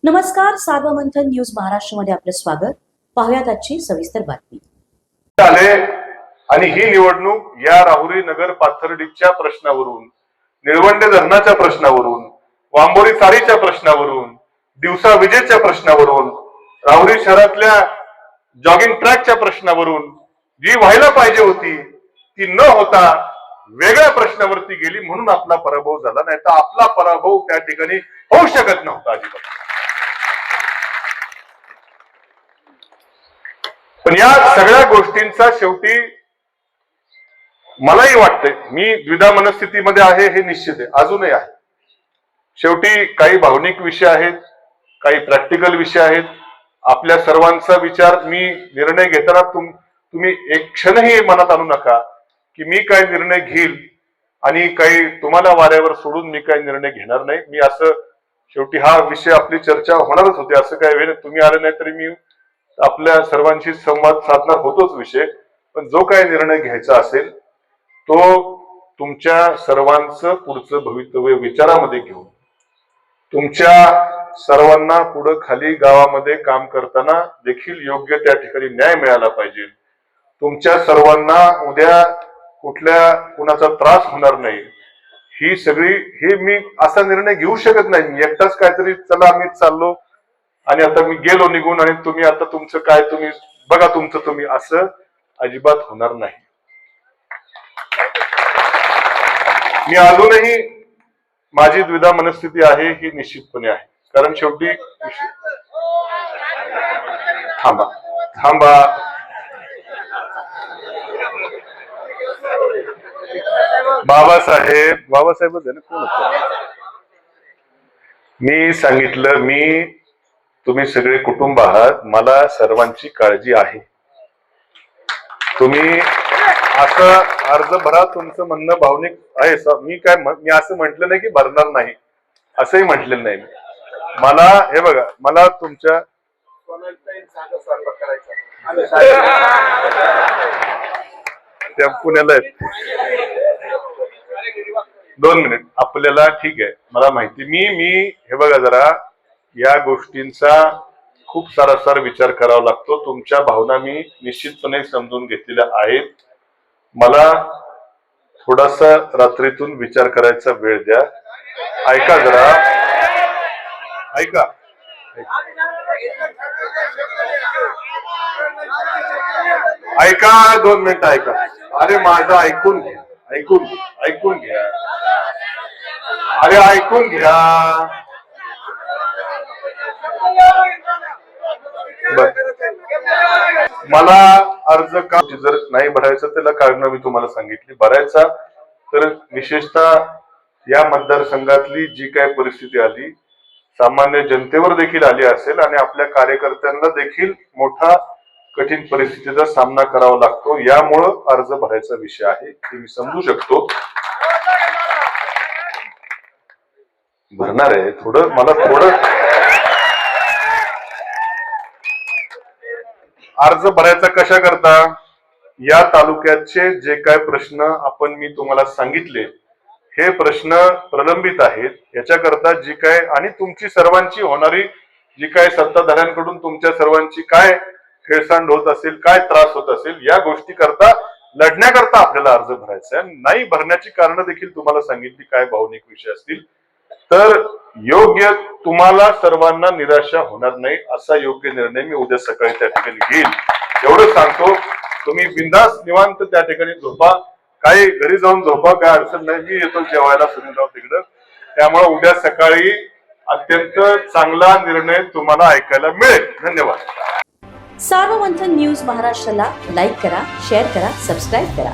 नमस्कार, सार्वमंथन न्यूज महाराष्ट्रमध्ये आपलं स्वागत. पाहुयात आजची सविस्तर बातमी. आणि ही निवडणूक या राहुरी नगर पाथर्डीच्या प्रश्नावरून, निळवंडे धरणाच्या प्रश्नावरून, वांबोरी चारीच्या प्रश्नावरून, दिवसा विजेच्या प्रश्नावरून, राहुरी शहरातल्या जॉगिंग ट्रॅकच्या प्रश्नावरून जी व्हायला पाहिजे होती ती न होता वेगळ्या प्रश्नावरती गेली, म्हणून आपला पराभव झाला. नाही तर आपला पराभव त्या ठिकाणी होऊ शकत नव्हता अजिबात. पण या सगळ्या गोष्टींचा शेवटी मलाही वाटतंय, मी द्विधा मनस्थितीमध्ये आहे हे निश्चित आहे, अजूनही आहे. शेवटी काही भावनिक विषय आहेत, काही प्रॅक्टिकल विषय आहेत. आपल्या सर्वांचा विचार, मी निर्णय घेताना तुम्ही एक क्षणही मनात आणू नका की मी काय निर्णय घेईल आणि काही तुम्हाला वाऱ्यावर सोडून मी काय निर्णय घेणार नाही. मी असं, शेवटी हा विषय आपली चर्चा होणारच होती, असं काय वेळ तुम्ही आले नाही तरी मी आपल्या सर्वांशी संवाद साधणार होतोच विषय. पण जो काही निर्णय घ्यायचा असेल तो तुमच्या सर्वांचं पुढचं भवितव्य विचारामध्ये घेऊन, तुमच्या सर्वांना पुढं खाली गावामध्ये काम करताना देखील योग्य त्या ठिकाणी न्याय मिळाला पाहिजे. तुमच्या सर्वांना उद्या कुणाचा त्रास होणार नाही, ही मी असा निर्णय घेऊ शकत नाही. मी एकटाच काहीतरी चला मी चाललो आणि आता मी गेलो निघून आणि तुम्ही आता तुमचं काय तुम्ही बघा तुमचं तुम्ही, असं अजिबात होणार नाही. मी अजूनही माझी द्विधा मनस्थिती आहे ही निश्चितपणे आहे. कारण शेवटी थांबा बाबासाहेब आहे ना, कोण होतं? मी सांगितलं, तुम्ही सगळे कुटुंब आहात, मला सर्वांची काळजी आहे. तुम्ही असं अर्ज भरा, तुमचं म्हणणं भावनिक आहे. मी असं म्हटलं नाही की भरणार नाही, असंही म्हटलेलं नाही. मला हे बघा, मला तुमच्या त्या पुण्याला आहेत. 2 मिनिट आपल्याला, ठीक आहे, मला माहिती. मी हे बघा, जरा या गोष्टींचा खूप सारासार विचार करावा लागतो. तुमच्या भावना मी निश्चितपणे समजून घेतलेल्या आहेत. मला थोडासा रात्रीतून विचार करायचा वेळ द्या. ऐका जरा, ऐका 2 मिनिटं ऐका. अरे माझं ऐकून घ्या. अरे ऐकून घ्या. मला अर्ज का जर नाही भरायचं त्याला कारण मी तुम्हाला सांगितली. भरायचा तर विशेषतः या मतदारसंघातली जी काय परिस्थिती आली, सामान्य जनतेवर देखील आली असेल आणि आपल्या कार्यकर्त्यांना देखील मोठा कठीण परिस्थितीचा सामना करावा लागतो, यामुळं अर्ज भरायचा विषय आहे, हे मी समजू शकतो. भरणार आहे मला अर्ज भरायचा कशा करता? या तालुक्याचे जे काय प्रश्न मी तुम्हाला सांगितले, हे प्रश्न प्रलंबित आहेत. याच्याकरता जी काय आणि तुमची सर्वांची होणारी जी काय सत्ताधाऱ्यांकडून तुमच्या सर्वांची काय खेळसांड होत असेल, काय त्रास होत असेल, या गोष्टी करता लढण्याकरता आपल्याला अर्ज भरायचा आहे. नाही भरण्याची कारण देखील तुम्हाला सांगितली, काय भावनिक विषय असतील तर योग्य, तुम्हाला सर्वांना निराशा होणार नाही असा योग्य निर्णय मी उद्या सकाळी त्या ठिकाणी घेईल, एवढं सांगतो. तुम्ही बिंदास निवांत त्या ठिकाणी झोपा, काही घरी जाऊन झोपा, काय अडचण नाही. मी येतो जेवायला सुनीलराव तिकडं. त्यामुळे उद्या सकाळी अत्यंत चांगला निर्णय तुम्हाला ऐकायला मिळेल. धन्यवाद. सार्वमंथन न्यूज महाराष्ट्राला लाईक करा, शेअर करा, सबस्क्राईब करा.